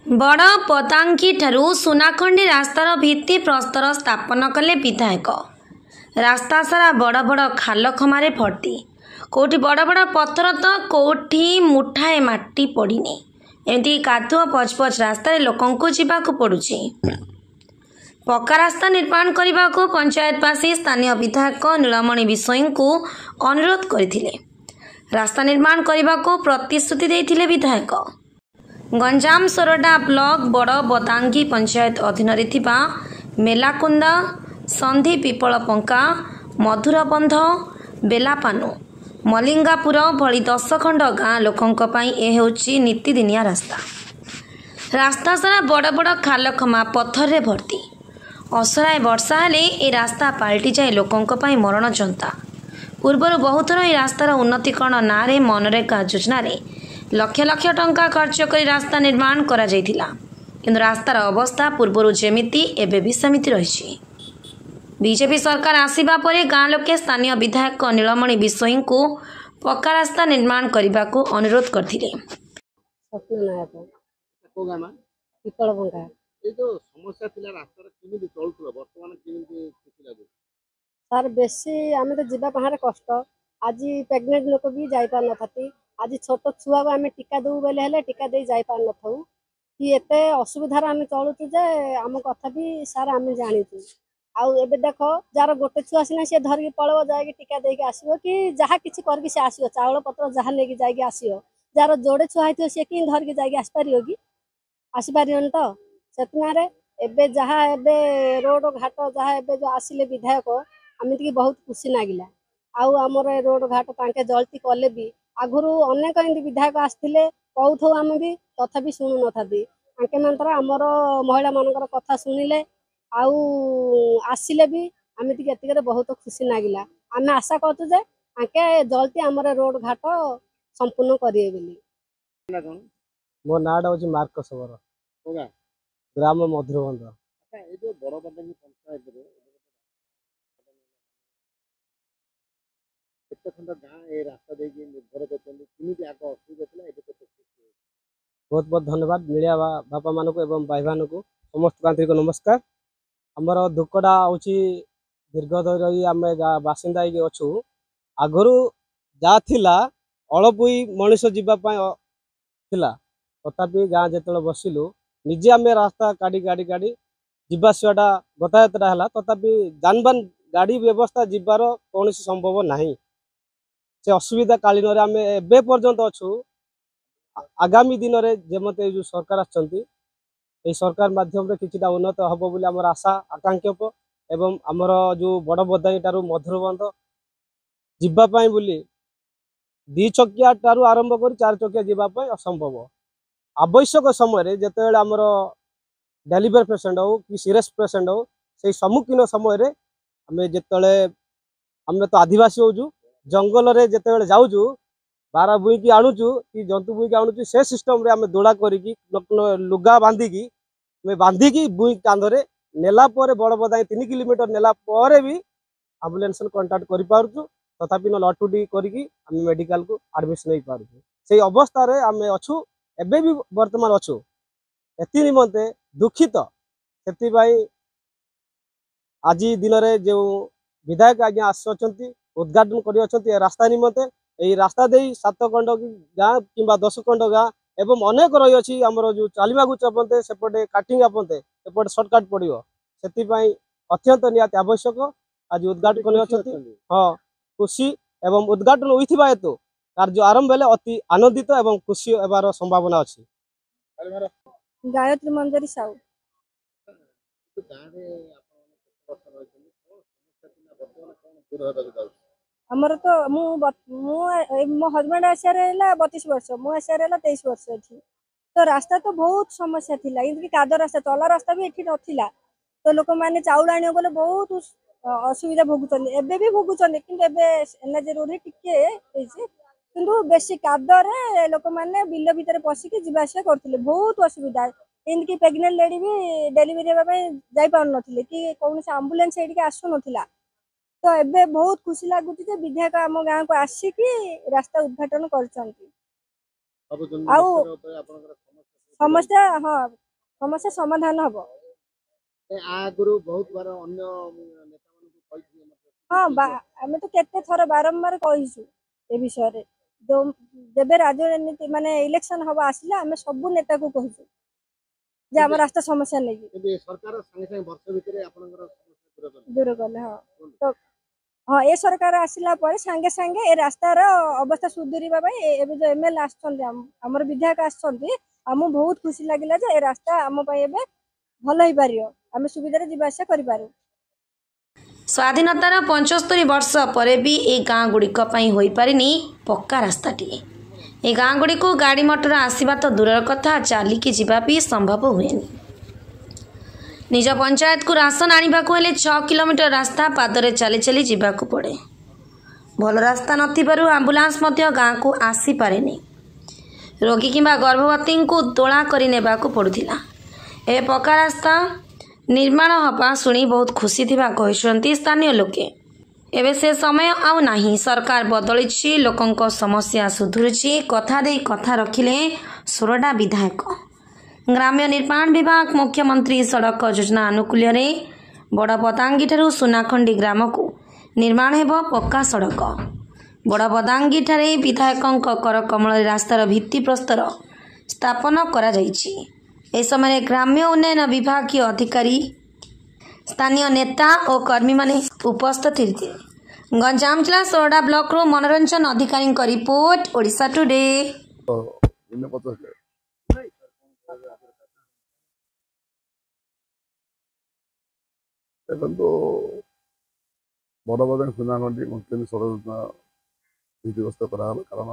बड़ पतांगी ठारू सुनाखंडी रास्तार भित्ति प्रस्तर स्थापन कले विधायक। रास्ता सारा बड़ बड़ खाल खमारे भर्ती, कौटी बड़ बड़ पत्थर तो कौटी मुठाए माटी पड़नी। एमती कादुआ पचपच रास्तार लोकंकु जीवाकु पड़ुछि। पक्का रास्ता निर्माण करने को पंचायतवासी स्थानीय विधायक नीलमणि विषय को अनुरोध करथिले। रास्ता निर्माण करने को प्रतिश्रुति देथिले विधायक। गंजाम सोरडा ब्लॉक बड़ बदांगी पंचायत अधीन मेलाकुंदा, संधि पिपल पंका, मधुरबंध, बेलापानु, मलिंगापुर भली 10 खंड गाँ लोकंक पई ए हेउची नीतिदिनिया रास्ता। रास्ता सारा बड़ बड़ खाल खमा पत्थर रे भर्ती। असराय वर्षा हेले ए रास्ता पाल्टी जाए लोकंक पई मरण जंता। पूर्वर बहुत थर ए रास्तार उन्नतीकरण नारे मनरेगा योजना रे लक्ष लक्ष टंका खर्च कर रास्ता निर्माण करा जायतिला, किंतु रास्तार अवस्था पूर्वर जेमिति एबे भी समिति रही। बीजेपी सरकार आसीबा परे गाँ लोके स्थानीय विधायक नीलमणि विषय को पक्का रास्ता निर्माण करने को अनुरोध करथिले। सर बेसी आम तो जीवा बाहर कष्ट। आज प्रेग्नेंट लोक भी जाई पार नथाती। आज छोट छुआ को आम टीका देऊ बेले टीका दे जाई पार नथाऊ कि एते असुविधार आम चलुचु जे आम कथा भी सार आम जानिचु। आउ एबे देखो जार गोटे छुआ सिना सी धरिक पळव जाय टीका देके आसीबो कि जहा किछि करके से आसीबो, चावल पत्र जहा लेके जाय आसीबो। जार जोड़े छुआ हेतो से कि धरिक जाय आसी पारियो कि आसी पारियोन तो सेतनारे एबे जहा एबे रोड घाट जहा एबे जो आसिले विधायक आमिति बहुत खुशी लागिला। आउ हमर रोड घाट तांके जल्दी कले भी आगुरु अनेक इंदी विधायक आस्थिले कहथौ आम भी तथापि सुनु नथाती। आंके मंत्र हमर महिला मानकर कथा सुनिले आउ आसिले भी आमिति एतिके बहुत खुशी लागिला। आमे आशा करतु जे आंके जल्दी हमर रोड घाट संपूर्ण करिए बोली। मो नाडा होची मार्कस बर ओगा ग्राम मधुरबंध। अच्छा ए जो बड़ बदांगी पंचायत रे केते खंड गाँ ए रास्ता देकी निर्भर करछन किमिति आको असुविधा थिला एबे तो बहुत बहुत धन्यवाद मीडिया बापा मानक एवं भाई मान को समस्त आंतरिक नमस्कार। आमर दुखटा होची दीर्घ धरी आम बासिंदा अच्छु आगु जा थिला अलपुई मनीष जीवाई थिला तथापि गाँ जो बसिलु निजे आम रास्ता काढ़ी काढ़ी काढ़ी जावासटा गतायातटा है तथापि जानबान गाड़ी व्यवस्था जीवार कौन संभव नहीं। से असुविधा कालीन आम एबे पर्यंत अच्छु आगामी दिन में जमते जो सरकार आछंती सरकार माध्यम रे किछिटा उन्नत हबो बोली हमर आशा आकांक्षाप एवं हमर जो बड़ बदाई टारू मधुरबंध जीवा पाई बोली 2 चकिया टारू आरंभ कर 4 चकिया जीवा पाई असंभव। आवश्यक समय जेतेबेले हमर डेलीवरी पेशेंट हो कि सीरियस पेशेंट हो से सम्मुखीन समय रे हमें जेतेबेले हमें तो आदिवासी होजु जंगल रे जेतेबेले जाउजु बारा बुईकी आणुचु कि जंतु बुईकी आणुचु से सिस्टम रे हमें दोड़ा करिकी लुगा बांधिकी बांधिकी बुई कांधरे नेला परे बड़ बदाई 3 किलोमीटर नेला परे भी एम्बुलेंस कांटेक्ट करि पारुचु तथापि न लटुडी करिकी हम मेडिकल को एडमिशन नहीं पारुचु। से अवस्था रे हमें अच्छु एबे भी वर्तमान अच्छु एति निमंते दुखित। सेति भाई आज दिन रे जो विधायक आज्ञा आसछंती उद्घाटन करि अछंती रास्ता निमंते यही रास्ता दे 7 खंड गाँ कि 10 खंड गाँ एवं अनेक रही अछि हमर जो चालीमागु चपंते सेपटे काटिंगा पंते एपटे शॉर्टकट पड़ियो सेति अत्यंत निहाती आवश्यक आज उद्घाटन करि अछंती। हां खुशी एवं उद्घाटन होइथिबा हेतु कार्य आरंभ हेले अति आनंदित एवं खुशी हेबार संभावना अछि। गायत्री मंजरी साहू गाँ रे आपण समस्या थिला वर्तमान कोन दूर होबा जाउ हमर तो मो हजबैंड आसिया 32 वर्ष मु आसिया 23 वर्ष अच्छी। तो रास्ता तो बहुत समस्या थिला इनकी कादो रास्ता चला रास्ता भी एठी नथिला। तो लोक माने चाउल आनियो बोले बहुत असुविधा भोगुचन एबे भी भोगुचन किंतु एबे एनएच रोड टिके होइसे किंतु बेसी कादो रे लोक माने बिल भीतर पसिके जीवा आसिया करथिले बहुत असुविधा। इनकी प्रेग्नेंट लेडी भी डेलीवरी हेबा पय जाई पार नथिले कि कौन से एम्बुलेंस एठी आसु नथिला। तो एबे बहुत खुशी लागुची जे विधायक आम गाँ को आसिकी रास्ता उद्घाटन करछंती। समस्या हाँ समस्या समाधान हम। आगुरु बहुत बार अन्य नेता मानक कहथिले हाँ आम तो केते थर बारंबार कहीसु ए विषय जो जब राजनीति माने इलेक्शन हम आसला आम सब नेता को कहूँ जे आम रास्ता समस्या नहीं କିନ୍ତୁ ଏ ସରକାର ସାଙ୍ଗେ सागे वर्ष भितर आपनकर समस्या दूर कले। दूर कले। हाँ तो हाँ ए सरकार आसला पर सांगे सांगे ए रास्तार अवस्था सुधुरिबा एबे जो एमएल आमर विधायक आमु बहुत खुशी लगिला जे ए रास्ता आम एबे भल हो पारियो आम सुविधा जीवा आसा करि पारू। स्वाधीनतार 75 वर्ष पर भी ए गाँ गुड़िक हो पारिनी पक्का रास्ताटी। ए गाँ गुड़ी को गाड़ी मटर आसवा तो दूर कथा चलिकी जीवा भी संभव हुए। निज पंचायत को राशन आने को 6 किलोमीटर रास्ता पादरे चली चली जीवाकू पड़े। भल रास्ता नथिबारु आम्बुलांस मध्य गाँ को आसी पारेनी। रोगी किंबा गर्भवती को तोला करि नेबाकू पड़ुथिला। ए पक्का रास्ता निर्माण हवा शुणी बहुत खुशी थिबा कहिसंती स्थानीय लोके। एबे से समय आउ नाही, सरकार बदलिछि, लोकंक समस्या सुधुरुछि, कथा दे कथा रखिले सोरडा विधायक। ग्राम्य निर्माण विभाग मुख्यमंत्री सड़क योजना आनुकूल्य बड़ बदांगी ठारू सुनाखंडी ग्राम को निर्माण हेब पक्का सड़क। बड़ बदांगी ठारे विधायकंक कर कमल रास्तार भित्ति प्रस्तर स्थापन करा जाइछि। ए समय ग्राम्य उन्नयन विभाग अधिकारी, स्थानीय नेता और कर्मी माने उपस्थित थे। गंजाम जिला सोरडा ब्लॉक रो मनोरंजन अधिकारी का रिपोर्ट, ओडिशा टुडे। देखो बड़ बड़ सुनाखंडी मुख्य सड़क भित्तिप्रस्तर कराला कारण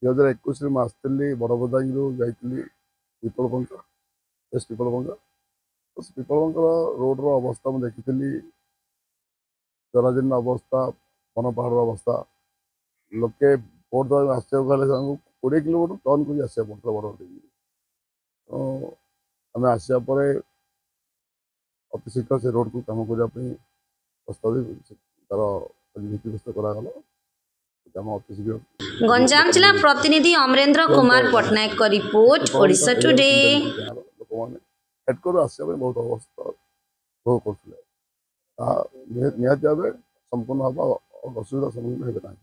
2021 में आसती बड़ बदांगी जाइली पिपलबंका एस पिपलबंका पिपलबंका रोड अवस्था मुझे देखी जराजीर्ण अवस्था वन पहाड़ अवस्था लोके भोट देवा आसको 20 किलोमीटर टर्न कर आसा पड़ता बड़ तो आम आसा अति शीघ्र से रोड को कम करने प्रस्ताव तार भित्तिप्रस्तर करागला। गंजाम जिला प्रतिनिधि अमरेंद्र कुमार पटनायक का रिपोर्ट, ओडिशा टुडे। हेडकोर आसा बहुत अवस्था भोग करते निहत भाव संपूर्ण हवा असुविधा सम्मुखीन होगा ना।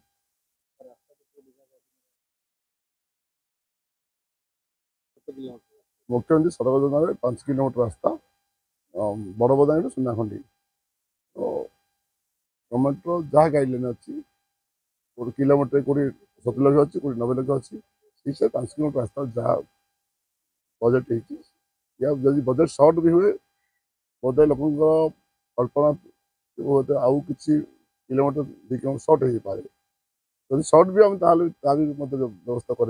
मुख्यमंत्री सड़क योजना 5 किलोमीटर रास्ता बड़ बदांगी सुनाखंडी तो गवर्नमेंट जहाँ गाइडलाइन अच्छी किलोमीटर 70 लक्ष अच्छी 90 लक्ष अच्छी 5 किलोमीटर रास्ता जहाँ बजेट या जब बजेट सर्ट भी हुए बोधे लोक कल्पना आउ कि किलोमीटर 2 किलोमीटर सर्ट हो पाए जब सर्ट भी आम व्यवस्था कर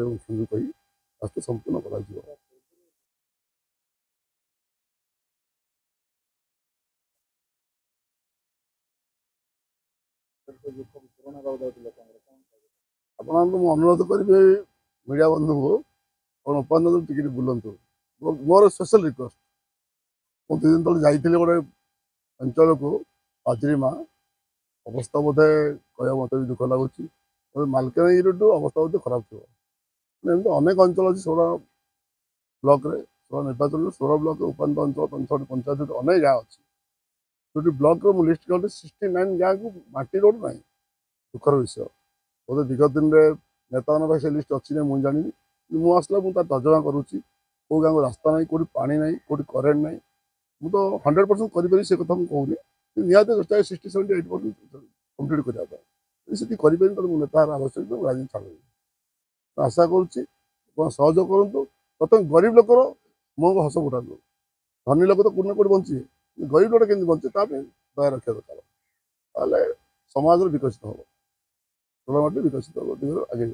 रास्ता संपूर्ण कर। आपको अनुरोध करी मीडिया बंधु को उपान टिकट बुलां मोर स्पेशल रिक्वेस्ट मुझे 2 दिन तक जाइए गोटे अंचल को आजरीमा अवस्था बोधे कह मत भी दुख लगुच मालकानगिरी अवस्था बोधे खराब थी एमती अनेक अंचल अच्छी सोरा ब्लॉक सोरा निर्वाचन 16 ब्लॉक उपान अंचल पंचायत अनेक गाँ अच्छी जो ब्लॉक लिस्ट कर 69 गाँ को माटी रोड ना दुखर विषय बोधे विगत दिन में नेता मान से लिस्ट अच्छी ना मुझे जानी मुझे मुझे तर्जमा करुच्ची कौ गाँव रास्ता ना कौटी पा ना कौटी करेन्ट ना मुझे 100% करी से कथा मुझे कहूनी निहत चेष्टा 60-70-80% कम्प्लीट करने नेतार आवश्यक राजनीति छाड़ आशा करुच्ची सहयोग करूँ प्रथम गरीब लोकर मुँह को हस फुटा धनी लोक तो कौन कौट बचे गरीब लोग केमी बचे दया रखा दरकार समाज विकसित हम विकसित आगे